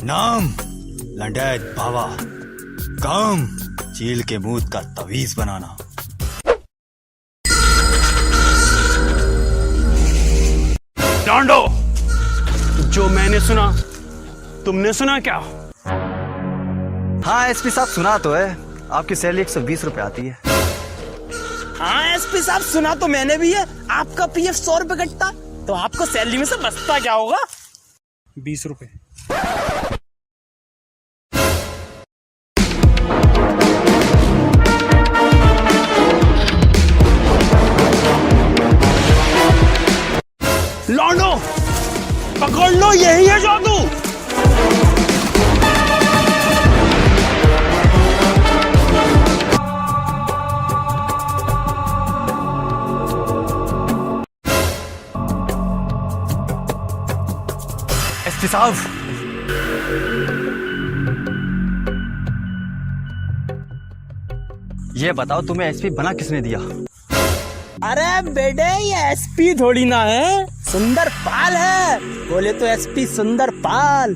नाम लंडेत बाबा, काम चील के मूत का तवीज बनाना। डांडो, जो मैंने सुना तुमने सुना क्या? हाँ एसपी साहब, सुना तो है। आपकी सैलरी 120 रुपए आती है। हाँ एसपी साहब, सुना तो मैंने भी है। आपका पीएफ 100 रुपए कटता, तो आपको सैलरी में से बचता क्या होगा? 20 रुपए। लौंडो, पकड़ लो, यही है जादू। एसपी साहब, ये बताओ तुम्हें एसपी बना किसने दिया? अरे बेटे, ये एसपी थोड़ी ना है, सुंदर पाल है। बोले तो एसपी सुंदर पाल।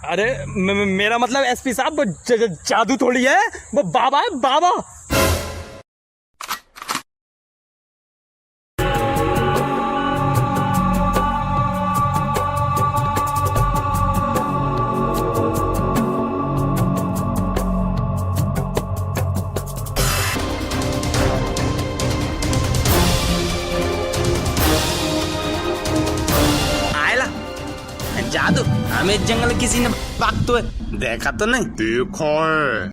अरे मेरा मतलब एसपी साहब, वो जादू थोड़ी है, वो बाबा है, बाबा। जादू हमें जंगल किसी ने भागते हुए देखा तो नहीं? देखा है।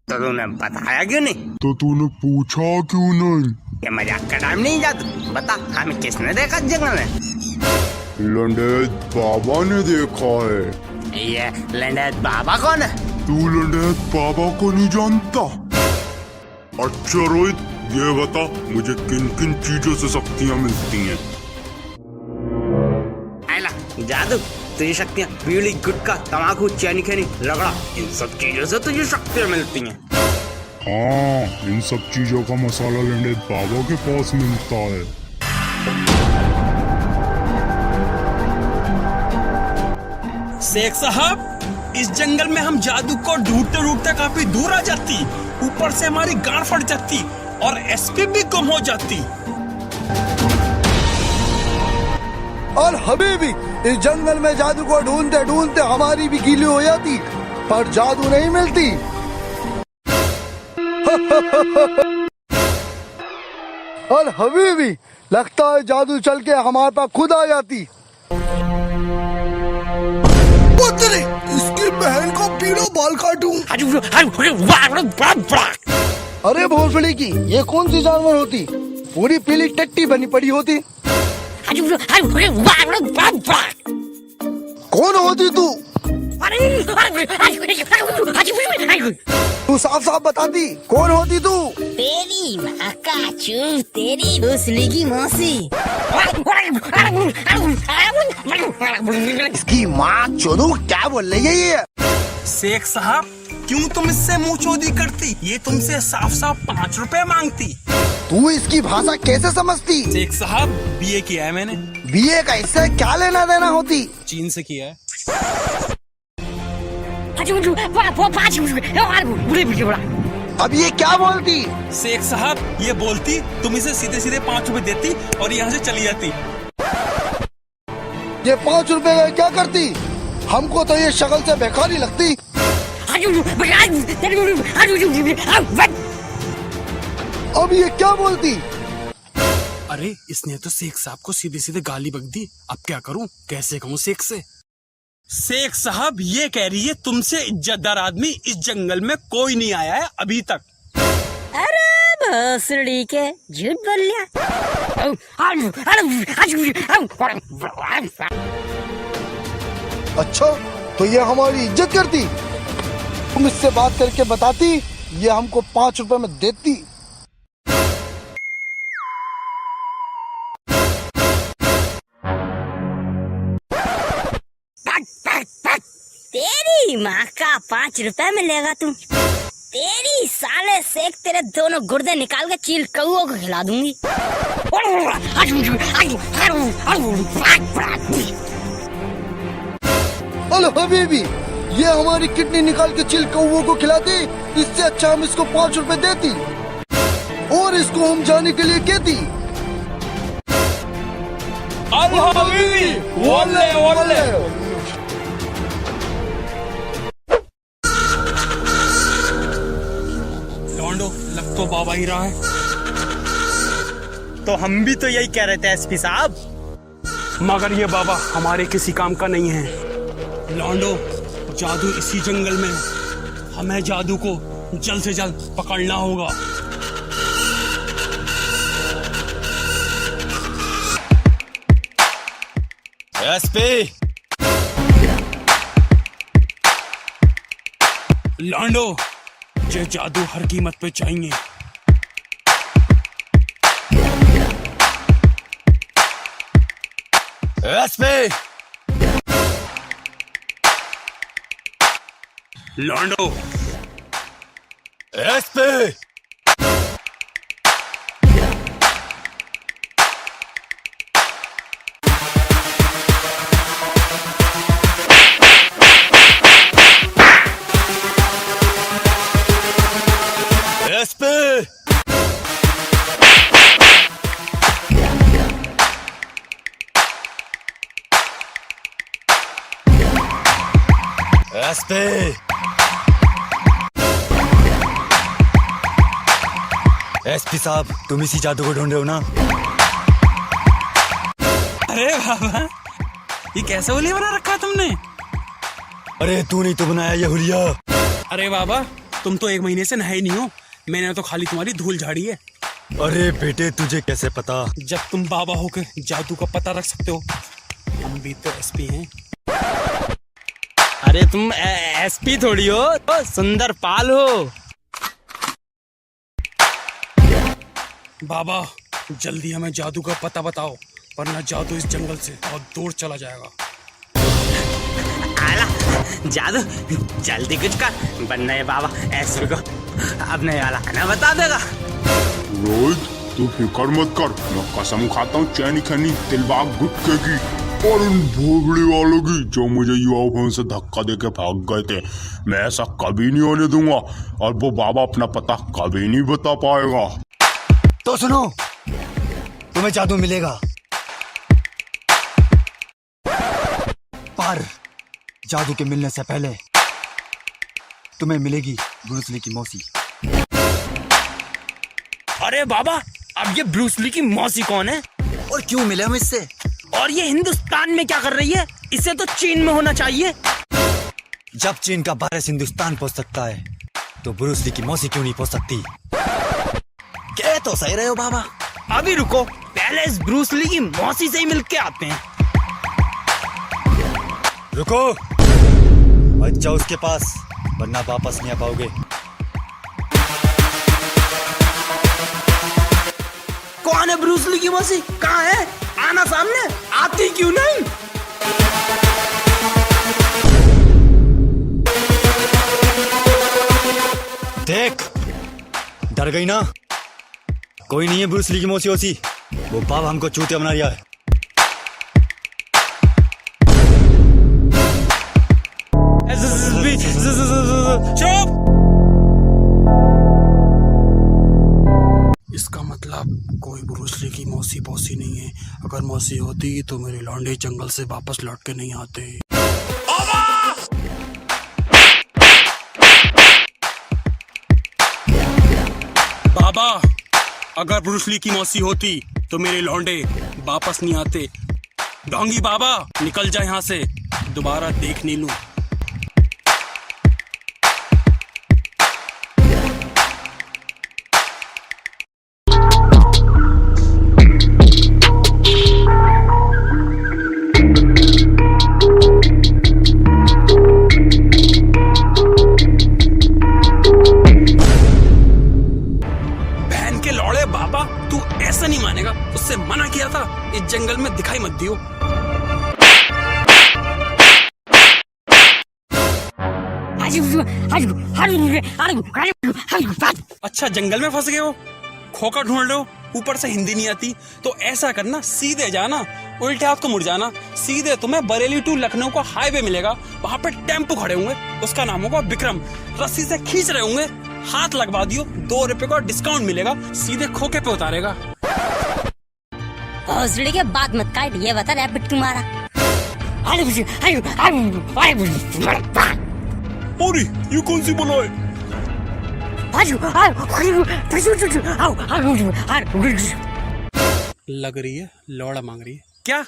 तो तूने बताया क्यों नहीं? तो तूने पूछा क्यों नहीं? ये मजाक का टाइम नहीं जादू, बता हमें किसने देखा जंगल में? लंडेत बाबा ने देखा है। ये लंडेत बाबा कौन है? तू लंडेत बाबा को नहीं जानता? अच्छा रोहित, ये बता मुझे किन किन चीजों से शक्तियाँ मिलती हैं? जादू, तुझे शक्तियाँ बीड़ी, गुटखा, तम्बाकू, चैनी खैनी, रगड़ा, इन सब चीजों से तुझे शक्तियाँ मिलती हैं। हाँ, इन सब चीजों का मसाला लंडेत बाबा के पास मिलता है। शेख साहब, इस जंगल में हम जादू को ढूंढते ढूंढते काफी दूर आ जाती, ऊपर से हमारी गांड फट जाती और एसपी भी गुम हो जाती। और हमें भी इस जंगल में जादू को ढूंढते ढूंढते हमारी भी गीली हो जाती, पर जादू नहीं मिलती। और हमें भी लगता है जादू चल के हमारे पास खुद आ जाती। इसकी बहन को पीड़ो बाल काटूं। अरे भोसड़ी की, ये कौन सी जानवर होती? पूरी पीली टट्टी बनी पड़ी होती। कौन होती तू? तू साफ साफ बताती, कौन होती तू? तेरी माँ का चूर, तेरी भोसड़ी की मौसी। इसकी माँ चोदू, क्या बोल रही है ये? शेख साहब, क्यों तुम इससे मुंह चोदी करती? ये तुमसे साफ साफ 5 रुपए मांगती। तू इसकी भाषा कैसे समझती? शेख साहब, बीए किया है मैंने। बीए का इससे क्या लेना देना होती? चीन से किया है। अब ये क्या बोलती? शेख साहब, ये बोलती तुम इसे सीधे सीधे 5 रुपए देती और यहाँ से चली जाती। ये 5 रुपए का क्या करती? हमको तो ये शक्ल से बेकारी लगती। अब ये क्या बोलती? अरे इसने तो शेख साहब को सीधे सीधे गाली बक दी। अब क्या करूं, कैसे कहूं शेख से? शेख साहब, ये कह रही है तुमसे इज्जतदार आदमी इस जंगल में कोई नहीं आया है अभी तक। अरे भोसड़ी के, झूठ बोल लिया। अच्छा, तो ये हमारी इज्जत करती? तुम इससे बात करके बताती, ये हमको 5 रुपए में देती। तेरी माँ का 5 रुपए मिलेगा तुम? तेरी साले शेख, तेरे दोनों गुर्दे निकाल के चील कौओं को खिला दूंगी। अल हबीबी, ये हमारी किडनी निकाल के चील कौओं को खिलाती, इससे अच्छा हम इसको 5 रुपए देती और इसको हम जाने के लिए कहती। अल हबीबी, वल्ले वल्ले। लौंडो, लग तो बाबा ही रहा है। तो हम भी तो यही कह रहे थे एसपी साहब, मगर ये बाबा हमारे किसी काम का नहीं है। लौंडो, जादू इसी जंगल में, हमें जादू को जल्द से जल्द पकड़ना होगा। एसपी, लौंडो, ये जादू हर कीमत पे चाहिए। एसपी, लौंडो, एसपी, एसपी, एसपी, एसपी साहब, तुम इसी जादू को ढूंढ रहे हो ना? अरे बाबा, ये कैसा हुलिया बना रखा है तुमने? अरे तू नहीं तो बनाया ये हुलिया। अरे बाबा, तुम तो 1 महीने से नहाए नहीं हो, मैंने तो खाली तुम्हारी धूल झाड़ी है। अरे बेटे, तुझे कैसे पता? जब तुम बाबा होकर जादू का पता रख सकते हो, हम भी तो एसपी हैं। अरे तुम एसपी थोड़ी हो, तो सुंदर पाल हो। बाबा, जल्दी हमें जादू का पता बताओ, वरना जादू इस जंगल से बहुत दूर चला जाएगा। आला, जादू जल्दी कुछ कर, वरना ये बाबा एसपी को अपने वाला खाना बता देगा। रोहित, तू फिक्र मत कर, मैं कसम खाता हूँ चैनी खैनी तिलबाग गुटके की और उन भोगड़ी वालों की जो मुझे युवाओं से धक्का देके भाग गए थे। मैं ऐसा कभी नहीं होने दूंगा और वो बाबा अपना पता कभी नहीं बता पाएगा। तो सुनो, तुम्हें जादू मिलेगा, पर जादू के मिलने से पहले तुम्हें मिलेगी ब्रूस ली की मौसी। अरे बाबा, अब ये ब्रूस ली की मौसी कौन है? और क्यों मिले हम इससे? और ये हिंदुस्तान में क्या कर रही है? इससे तो चीन में होना चाहिए। जब चीन का वायरस हिंदुस्तान पहुंच सकता है, तो ब्रूस ली की मौसी क्यों नहीं पहुंच सकती? कह तो सही रहे हो बाबा। अभी रुको, पहले इस ब्रूस ली की मौसी से ही मिल के आते हैं। रुको, मत जाओ उसके पास, वरना वापस नहीं आ पाओगे। कौन है ब्रूस ली की मौसी? कहाँ है? आना सामने। आती क्यों नहीं? देख, डर गई ना? कोई नहीं है ब्रूस ली की मौसी वोसी, वो बाबा हमको चूतिया बना रहा है। चुप! इसका मतलब कोई ब्रूस ली की मौसी पौसी नहीं है। अगर मौसी होती तो मेरे लौंडे जंगल से वापस लौट के नहीं आते। बाबा, अगर ब्रूस ली की मौसी होती तो मेरे लौंडे वापस नहीं आते। ढोंगी बाबा, निकल जा यहाँ से, दोबारा देख नहीं लूं। ऐसा नहीं मानेगा, उससे मना किया था, इस जंगल में दिखाई मत दियो। अच्छा, जंगल में फंस गए हो, खोखा ढूंढ रहे हो, ऊपर से हिंदी नहीं आती, तो ऐसा करना, सीधे जाना, उल्टे हाथ को मुड़ जाना, सीधे तुम्हें बरेली टू लखनऊ का हाईवे मिलेगा। वहां पे टेम्पो खड़े होंगे, उसका नाम होगा विक्रम, रस्सी से खींच रहे होंगे, हाथ लगवा दियो, 2 रुपए का डिस्काउंट मिलेगा, सीधे खोखे पे उतारेगा। भोसड़ी के बात मत काट, ये बता रैपिड तुम्हारा। अरे ये कौन सी बोला है? लग रही है लौड़ा मांग रही है क्या?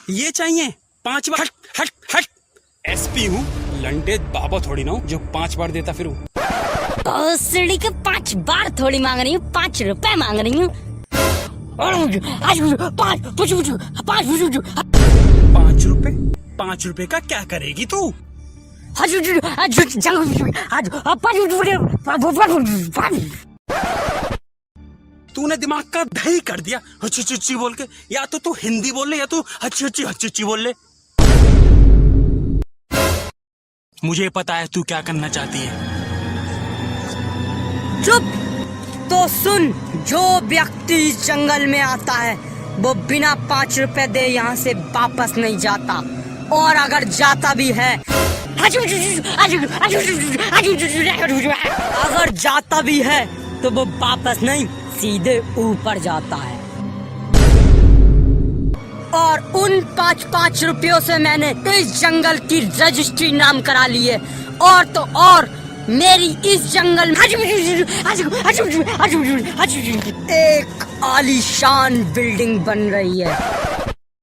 ये चाहिए 5 बार? हट हट हट, एसपी हूँ, लंडे बाबा थोड़ी ना हूँ जो 5 बार देता फिरूं। भोसड़ी के 5 बार थोड़ी मांग रही हूँ, 5 रुपए मांग रही हूँ। 5 रुपए? 5 रुपए का क्या करेगी तू? तूने दिमाग का दही कर दिया हच्ची बोल के। या तो तू हिंदी बोल ले या तू हच्ची बोल ले। मुझे पता है तू क्या करना चाहती है। चुप। तो सुन, जो व्यक्ति इस जंगल में आता है वो बिना 5 रुपए दे यहाँ से वापस नहीं जाता, और अगर जाता भी है, अगर जाता भी है तो वो वापस नहीं, सीधे ऊपर जाता है। और उन 5-5 रुपयों से मैंने इस जंगल की रजिस्ट्री नाम करा ली है, और तो और मेरी इस जंगल में एक आलीशान बिल्डिंग बन रही है।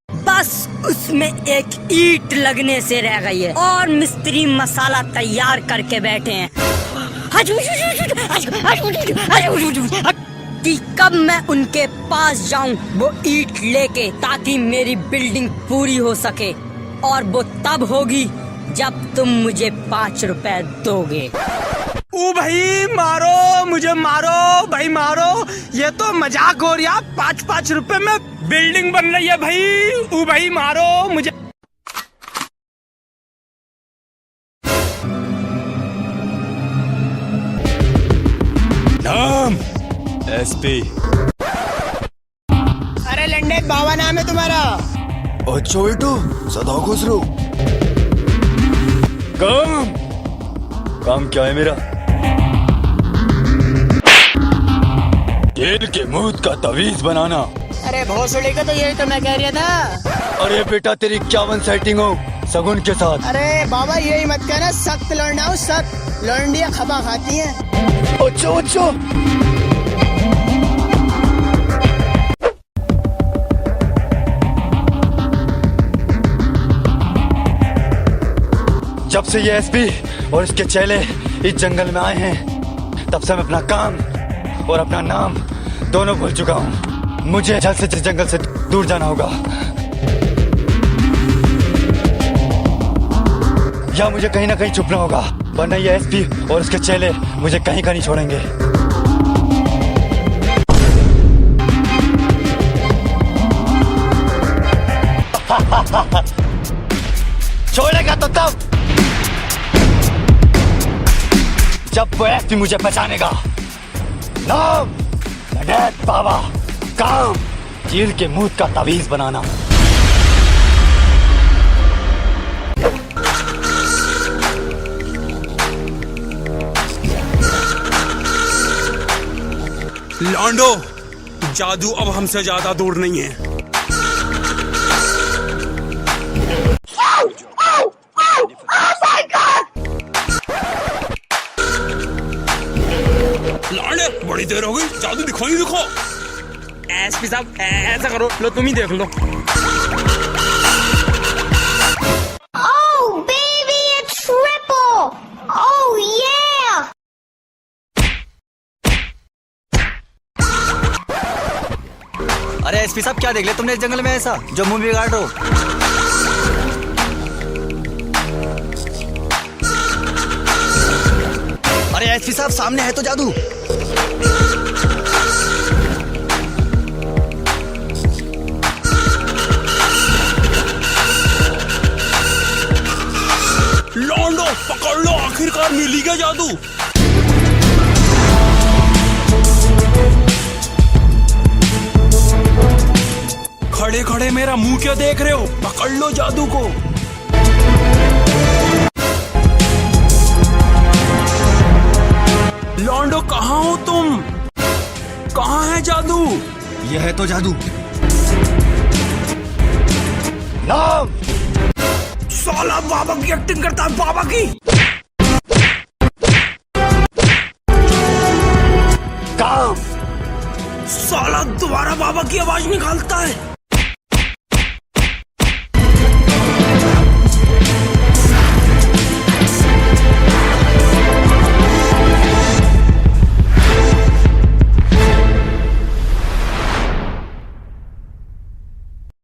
बस उसमें एक ईंट लगने से रह गई है, और मिस्त्री मसाला तैयार करके बैठे हैं कि कब मैं उनके पास जाऊं वो ईंट लेके, ताकि मेरी बिल्डिंग पूरी हो सके। और वो तब होगी जब तुम मुझे 5 रुपए दोगे। ओ भाई मारो, मुझे मारो भाई, मारो। ये तो मजाक हो रहा, 5-5 रुपए में बिल्डिंग बन रही है भाई। ओ भाई मारो मुझे। नाम एसपी। अरे लंडे बाबा नाम है तुम्हारा? अच्छा बेटो, सदा खुश रहो। काम क्या है मेरा? जेल के मूत का तवीज बनाना। अरे भोसड़ी का तो यही तो मैं कह रहा था। अरे बेटा तेरी 51 सेटिंग हो सगुन के साथ। अरे बाबा यही मत कहना, सख्त लौंडा हूँ, सख्त। लौंडियाँ खपा खाती हैं। अच्छा अच्छा। जब से ये एसपी और इसके चेले इस जंगल में आए हैं, तब से मैं अपना काम और अपना नाम दोनों भूल चुका हूँ। मुझे जल्द से जल्द जंगल से दूर जाना होगा, या मुझे कहीं ना कहीं छुपना होगा, वरना ये एसपी और उसके चेले मुझे कहीं का नहीं छोड़ेंगे। छोड़ेगा तो तब जब वो एसपी मुझे पहचानेगा। नाम लंडेद बाबा, काम जेल के मूत का तावीज बनाना। लॉन्डो, जादू अब हमसे ज्यादा दूर नहीं है। लॉन्डे, बड़ी देर हो गई, जादू दिखो ही दिखो। एसपी साहब ऐसा करो, लो तुम ही देख लो। Oh, baby, a triple! Oh, yeah! अरे एसपी साहब क्या देख लिया तुमने इस जंगल में ऐसा जो मुंह बिगाड़ रहे हो? अरे एसपी साहब सामने है तो जादू। लॉन्डो पकड़ लो, आखिरकार मिली गया जादू। खड़े खड़े मेरा मुंह क्यों देख रहे हो? पकड़ लो जादू को। लौंडो कहाँ हो तुम? कहाँ है जादू? यह है तो जादू। नाम। साला बाबा की एक्टिंग करता है, बाबा की। काम। साला दोबारा बाबा की आवाज निकालता है।